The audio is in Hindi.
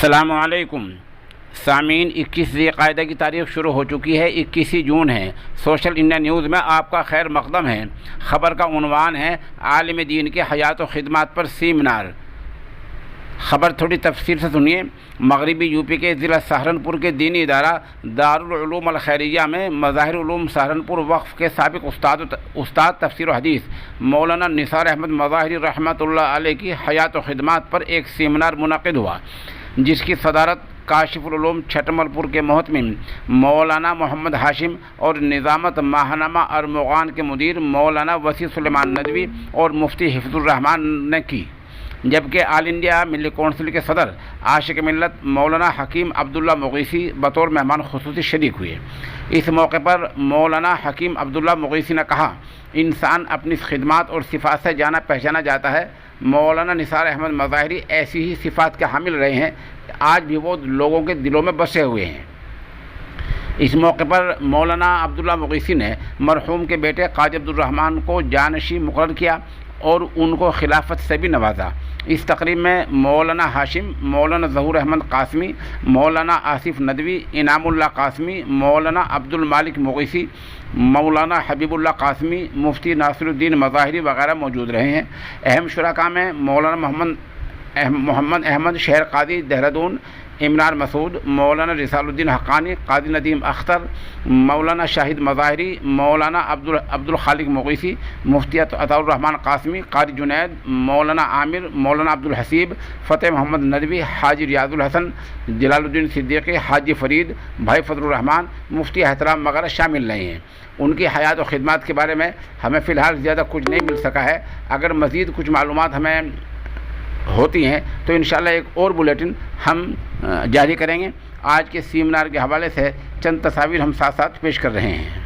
अस्सलामुअलैकुम सामीन, 21 ज़िलक़ाइदा की तारीख़ शुरू हो चुकी है। 21 जून है। सोशल इंडिया न्यूज़ में आपका खैर मक़दम है। ख़बर का उन्वान है आलिम दीन के हयात व ख़िदमत पर सेमिनार। ख़बर थोड़ी तफसील से सुनिए। मगरबी यूपी के ज़िला सहारनपुर के दीनी इदारा दारुल उलूम अल खैरिया में मज़ाहिर उलूम सहारनपुर वक़्फ़ के साबिक़ उस्ताद तफसीर व हदीस मौलाना निसार अहमद मज़ाहिरी रहमतुल्लाह अलैह की हयात व ख़िदमत पर एक सेमिनार मुनक़िद हुआ, जिसकी सदारत काशिफुल उलूम छटमलपुर के मोहतमिम मौलाना मोहम्मद हाशिम और निज़ामत माहनामा अरमुग़ान के मुदीर मौलाना वसी सुलेमान नदवी और मुफ्ती हिफ्ज़ुर रहमान ने की, जबकि ऑल इंडिया मिल्ली कौंसिल के सदर आशिक मिल्लत मौलाना हकीम अब्दुल्ला मुग़ीसी बतौर मेहमान खुसूसी शरीक हुए। इस मौके पर मौलाना हकीम अब्दुल्ला मुग़ीसी ने कहा, इंसान अपनी खिदमत और सिफ़ात से जाना पहचाना जाता है। मौलाना निसार अहमद मज़ाहिरी ऐसी ही सिफ़ात के हामिल रहे हैं, आज भी वो लोगों के दिलों में बसे हुए हैं। इस मौके पर मौलाना अब्दुल्ला मुग़ीसी ने मरहूम के बेटे काजी अब्दुर्रहमान को जानशी मुक़र्रर किया और उनको खिलाफत से भी नवाजा। इस तकरीब में मौलाना हाशिम, मौलाना ज़हूर अहमद कासमी, मौलाना आसिफ नदवी, इनामुल्लाह कासमी, मौलाना अब्दुल मालिक मुग़ीसी, मौलाना हबीबुल्लाह कासमी, मुफ्ती नासिरुद्दीन मज़ाहिरी वगैरह मौजूद रहे हैं। अहम शुरका में मौलाना मोहम्मद अहमद शहर कादी देहरादून, इमरान मसूद, मौलाना रिसालुद्दीन हक़ानी, कादी नदीम अख्तर, मौलाना शाहिद मज़ाहिरी, मौलाना अब्दुल खालिक मुग़ीसी, मुफ्ती अताउर रहमान कासमी, कारी जुनैद, मौलाना आमिर, मौलाना अब्दुल हसीब, फ़तेह मोहम्मद नदवी, हाजी रियाजुल हसन, जलालुद्दीन सिद्दीक़ी, हाजी फ़रीद, भाई फजलुर रहमान, मुफ्ती एहतराम वगैरह शामिल रहे हैं। उनकी हयात और ख़िदमत के बारे में हमें फ़िलहाल ज़्यादा कुछ नहीं मिल सका है। अगर मज़ीद कुछ मालूमात हमें होती हैं तो इंशाअल्लाह एक और बुलेटिन हम जारी करेंगे। आज के सेमिनार के हवाले से चंद तस्वीर हम साथ साथ पेश कर रहे हैं।